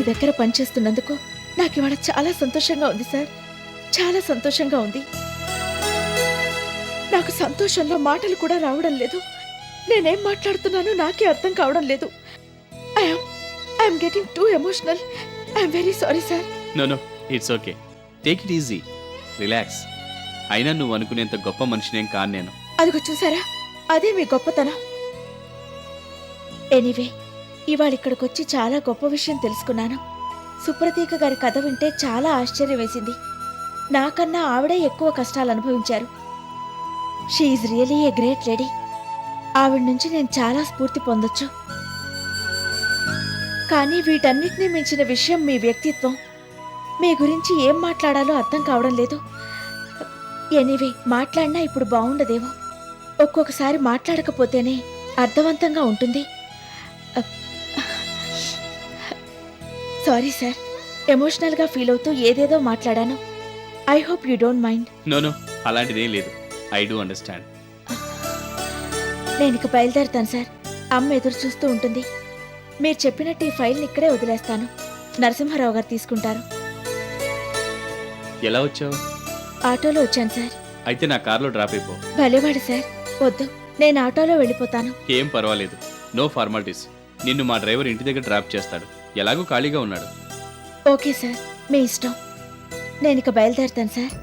దగ్గర పనిచేస్తున్నందుకు నాకు ఇవాళ చాలా సంతోషంగా ఉంది సార్. చాలా సంతోషంగా ఉంది. నాకు సంతోషంలో మాటలు కూడా రావడం లేదు. నేనేం మాట్లాడుతున్నానో నాకే అర్థం కావడం లేదు. I'm getting too emotional. I'm very sorry sir. No it's okay. Take it easy, relax. అయినా నువ్వు అనుకునేంత గొప్ప మనిషినేం కాను నేను. అదిగో చూసారా, అదే మీ గొప్పతనం. ఎనీవే, ఇవాళ ఇక్కడికొచ్చి చాలా గొప్ప విషయం తెలుసుకున్నాను. సుప్రతీక గారి కథ వింటే చాలా ఆశ్చర్యం వేసింది. నాకన్నా ఆవిడే ఎక్కువ కష్టాలు అనుభవించారు. She is really a great lady. ఆవిడ నుంచి నేను చాలా స్ఫూర్తి పొందొచ్చు. కానీ వీటన్నిటినీ మించిన విషయం మీ వ్యక్తిత్వం. మీ గురించి ఏం మాట్లాడాలో అర్థం కావడం లేదు. ఎనీవే, మాట్లాడినా ఇప్పుడు బాగుండదేమో. ఒక్కొక్కసారి మాట్లాడకపోతేనే అర్థవంతంగా ఉంటుంది. సారీ సార్, ఎమోషనల్గా ఫీల్ అవుతూ ఏదేదో మాట్లాడాను. I hope you don't mind. No అలాంటిదేం లేదు. I do understand. నేను ఇక బయలుదేరుతాను సార్. అమ్మ ఎదురు చూస్తూ ఉంటుంది. మీరు చెప్పినట్టు ఈ ఫైల్ని ఇక్కడే వదిలేస్తాను. నరసింహారావు గారు తీసుకుంటారు. ఎలా వచ్చావు? ఆటోలో వచ్చాను సార్. అయితే నా కార్లో డ్రాప్ అయిపో. భలేవాడు సార్. వద్దు, నేను ఆటోలో వెళ్ళిపోతాను. ఏం పర్వాలేదు, నో ఫార్మాలిటీస్. నిన్ను మా డ్రైవర్ ఇంటి దగ్గర డ్రాప్ చేస్తాడు. ఎలాగూ ఖాళీగా ఉన్నాడు. ఓకే సార్, మీ ఇష్టం. నేను ఇక బయలుదేరుతాను సార్.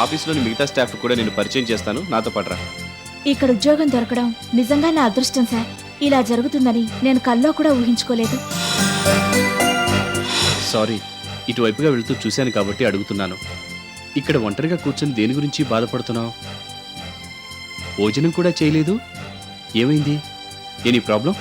ఆఫీస్లోని మిగతా స్టాఫ్ కూడా నేను పరిచయం చేస్తాను, నాతో పాటు రా. ఇక్కడ ఉద్యోగం దొరకడం నిజంగా నా అదృష్టం సార్. ఇలా జరుగుతుందని నేను కల్లో కూడా ఊహించుకోలేదు. సారీ, ఇటువైపుగా వెళ్తూ చూశాను కాబట్టి అడుగుతున్నాను. ఇక్కడ ఒంటరిగా కూర్చొని దేని గురించి బాధపడుతున్నావు? భోజనం కూడా చేయలేదు. ఏమైంది? Any problem?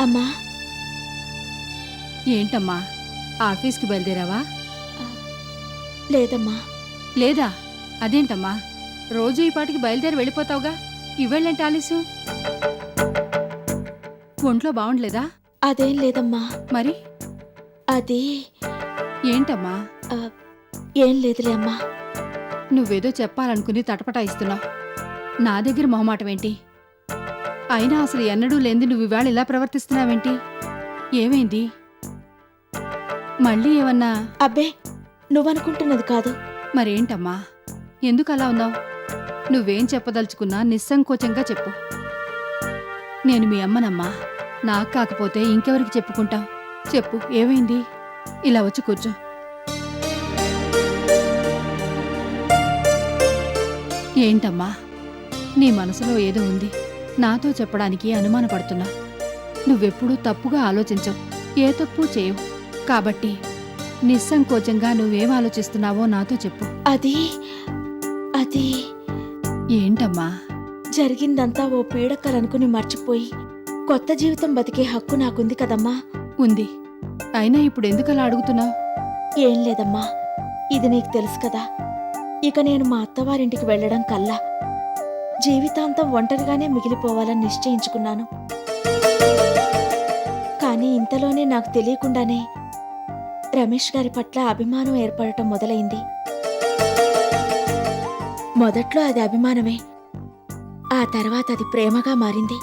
అమ్మా, ఏంటమ్మా ఆఫీస్కి బయలుదేరావా? లేదమ్మా. లేదా? అదేంటమ్మా రోజు ఈ పాటికి బయలుదేరి వెళ్ళిపోతావుగా, ఇవేళ్ళేంటి ఆలస్యం? ఒంట్లో బాగుండలేదా? అదేం లేదమ్మా. మరి అది ఏంటమ్మా? ఆ, ఏం లేదులే అమ్మా. నువ్వేదో చెప్పాలనుకుని తటపటాయిస్తున్నావు. నా దగ్గర మొహమాటమేంటి? అయినా అసలు ఎన్నడూ లేంది నువ్వు ఇవాళ ఇలా ప్రవర్తిస్తున్నావేంటి? ఏమైంది? మళ్ళీ ఏమన్నా? అబ్బే, నువ్వనుకుంటున్నది కాదు. మరేంటమ్మా, ఎందుకు అలా ఉన్నావు? నువ్వేం చెప్పదలుచుకున్నా నిస్సంకోచంగా చెప్పు. నేను మీ అమ్మనమ్మా, నాకు కాకపోతే ఇంకెవరికి చెప్పుకుంటావు? చెప్పు, ఏమైంది? ఇలా వచ్చి కూర్చో. ఏంటమ్మా, నీ మనసులో ఏదో ఉంది, నాతో చెప్పడానికి అనుమానపడుతున్నా. నువ్వెప్పుడూ తప్పుగా ఆలోచించవు, ఏ తప్పు చేయవు. కాబట్టి నిస్సంకోచంగా నువ్వేం ఆలోచిస్తున్నావో నాతో చెప్పు. అది అది ఏంటమ్మా? జరిగిందంతా ఓ పీడక్కలనుకుని మర్చిపోయి కొత్త జీవితం బతికే హక్కు నాకుంది కదమ్మా. ఉంది. అయినా ఇప్పుడు ఎందుకలా అడుగుతున్నావు? ఏం లేదమ్మా, ఇది నీకు తెలుసు కదా. ఇక నేను మా అత్తవారింటికి వెళ్ళడం కల్లా జీవితాంతం ఒంటరిగానే మిగిలిపోవాలని నిశ్చయించుకున్నాను. కానీ ఇంతలోనే నాకు తెలియకుండానే రమేష్ గారి పట్ల అభిమానం ఏర్పడటం మొదలైంది. మొదట్లో అది అభిమానమే, ఆ తర్వాత అది ప్రేమగా మారింది.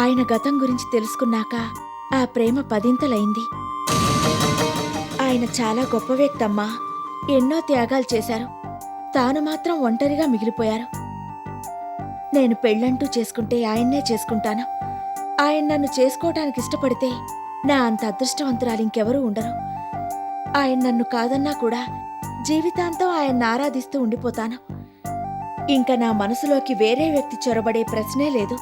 ఆయన గతం గురించి తెలుసుకున్నాక ఆ ప్రేమ పదింతలైంది. ఆయన చాలా గొప్ప వ్యక్తి అమ్మా. ఎన్నో త్యాగాలు చేశారు. తాను మాత్రం ఒంటరిగా మిగిలిపోయారు. నేను పెళ్ళంటూ చేసుకుంటే ఆయన్నే చేసుకుంటాను. ఆయన నన్ను చేసుకోవటానికి ఇష్టపడితే నా అంత అదృష్టవంతురాలు ఇంకెవరూ ఉండరు. ఆయన నన్ను కాదన్నా కూడా జీవితాంతం ఆయన్ని ఆరాధిస్తూ ఉండిపోతాను. ఇంకా నా మనసులోకి వేరే వ్యక్తి చొరబడే ప్రశ్నే లేదు.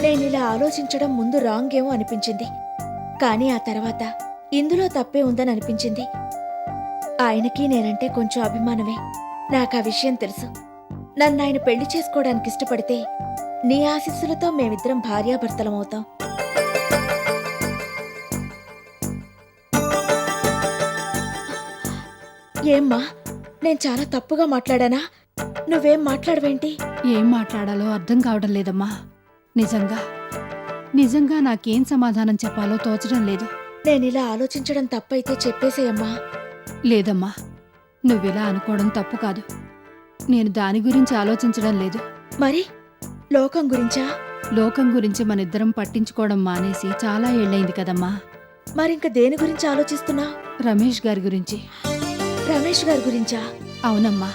నేనిలా ఆలోచించడం ముందు రాంగ్ ఏమో అనిపించింది. కానీ ఆ తర్వాత ఇందులో తప్పే ఉందని అనిపించింది. ఆయనకి నేనంటే కొంచెం అభిమానమే. నాకా విషయం తెలుసు. నన్ను ఆయన పెళ్లి చేసుకోవడానికి ఇష్టపడితే నీ ఆశీస్సులతో మేమిద్దరం భార్యాభర్తలమవుతాం. ఏమ్మా, నేను చాలా తప్పుగా మాట్లాడానా? నువ్వేం మాట్లాడవేంటి? ఏం మాట్లాడాలో అర్థం కావడం లేదమ్మా. నిజంగా నిజంగా నాకేం సమాధానం చెప్పాలో తోచడం లేదు. నేనిలా ఆలోచించడం తప్పైతే చెప్పేసేయమ్మా. లేదమ్మా, నువ్విలా అనుకోవడం తప్పు కాదు. నేను దాని గురించి ఆలోచించడం లేదు. మరి లోకం గురించా? లోకం గురించి మనిద్దరం పట్టించుకోవడం మానేసి చాలా ఏళ్ళైంది కదమ్మా. మరింక దేని గురించి ఆలోచిస్తున్నా? రమేష్ గారి గురించి. రమేష్ గారి గురించా? అవునమ్మా,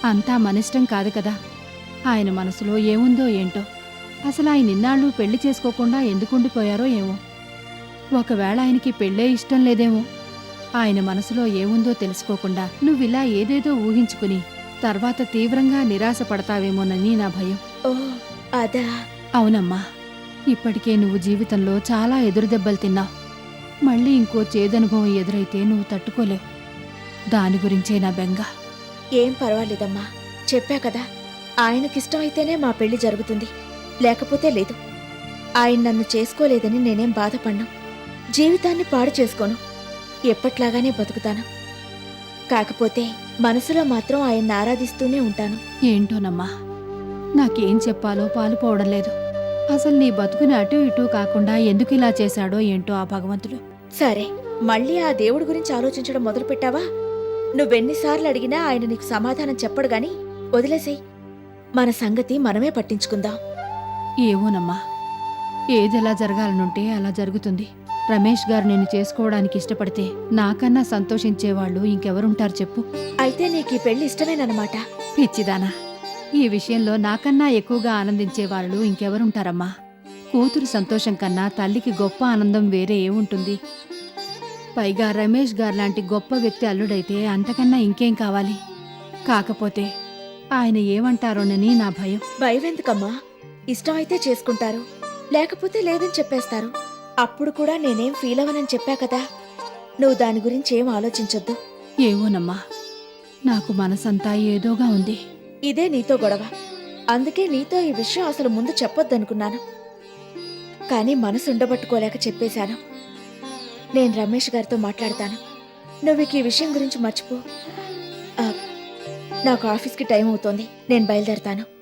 అంతా మనిష్టం కాదు కదా. ఆయన మనసులో ఏముందో ఏంటో. అసలు ఆయన ఇన్నాళ్ళు పెళ్లి చేసుకోకుండా ఎందుకుండిపోయారో ఏమో. ఒకవేళ ఆయనకి పెళ్ళే ఇష్టం లేదేమో. ఆయన మనసులో ఏముందో తెలుసుకోకుండా నువ్విలా ఏదేదో ఊహించుకుని తర్వాత తీవ్రంగా నిరాశపడతావేమోనని నా భయం. ఓ అదా? అవునమ్మా, ఇప్పటికే నువ్వు జీవితంలో చాలా ఎదురుదెబ్బలు తిన్నావు. మళ్ళీ ఇంకో చేదనుభవం ఎదురైతే నువ్వు తట్టుకోలేవు. దాని గురించే నా బెంగ. ఏం పర్వాలేదమ్మా, చెప్పా కదా. ఆయనకిష్టమైతేనే మా పెళ్లి జరుగుతుంది, లేకపోతే లేదు. ఆయన నన్ను చేసుకోలేదని నేనేం బాధపడ్ను. జీవితాన్ని పాడు చేసుకోను. ఎప్పట్లాగానే బతుకుతాను. కాకపోతే మనసులో మాత్రం ఆయన్ని ఆరాధిస్తూనే ఉంటాను. ఏంటోనమ్మా, నాకేం చెప్పాలో పాలుపోవడం లేదు. అసలు నీ బతుకుని అటూ ఇటూ కాకుండా ఎందుకు ఇలా చేశాడో ఏంటో ఆ భగవంతుడు. సరే, మళ్ళీ ఆ దేవుడి గురించి ఆలోచించడం మొదలుపెట్టావా? నువ్వెన్నిసార్లు అడిగినా ఆయన నీకు సమాధానం చెప్పడు గాని వదిలేసేయ్. మన సంగతి మనమే పట్టించుకుందాం. ఏవోనమ్మా, ఏదెలా జరగాలనుంటే అలా జరుగుతుంది. రమేష్ గారు నిన్ను చేసుకోవడానికి ఇష్టపడితే నాకన్నా సంతోషించేవాళ్ళు ఇంకెవరుంటారు చెప్పు? అయితే నీకు ఈ పెళ్లి ఇష్టమేనన్నమాట? పిచ్చిదానా, ఈ విషయంలో నాకన్నా ఎక్కువగా ఆనందించేవాళ్ళు ఇంకెవరుంటారమ్మా? కూతురు సంతోషం కన్నా తల్లికి గొప్ప ఆనందం వేరే ఏముంటుంది? పైగా రమేష్ గారు లాంటి గొప్ప వ్యక్తి అల్లుడైతే అంతకన్నా ఇంకేం కావాలి? కాకపోతే ఆయన ఏమంటారోనని నా భయం. భయమెందుకమ్మా? ఇష్టమైతే చేసుకుంటారు, లేకపోతే లేదని చెప్పేస్తారు. అప్పుడు కూడా నేనేం ఫీల్ అవ్వనని చెప్పా కదా. నువ్వు దాని గురించి ఏం ఆలోచించొద్దు. ఏవోనమ్మా, నాకు మనసంతా ఏదోగా ఉంది. ఇదే నీతో గొడవ. అందుకే నీతో ఈ విషయం అసలు ముందు చెప్పొద్దనుకున్నాను. కానీ మనసు ఉండబట్టుకోలేక చెప్పేశాను. నేను రమేష్ గారితో మాట్లాడతాను. నువ్వు ఈ విషయం గురించి మర్చిపో. ఆ, నాకు ఆఫీస్కి టైం అవుతోంది. నేను బయలుదేరతాను.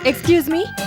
Excuse me?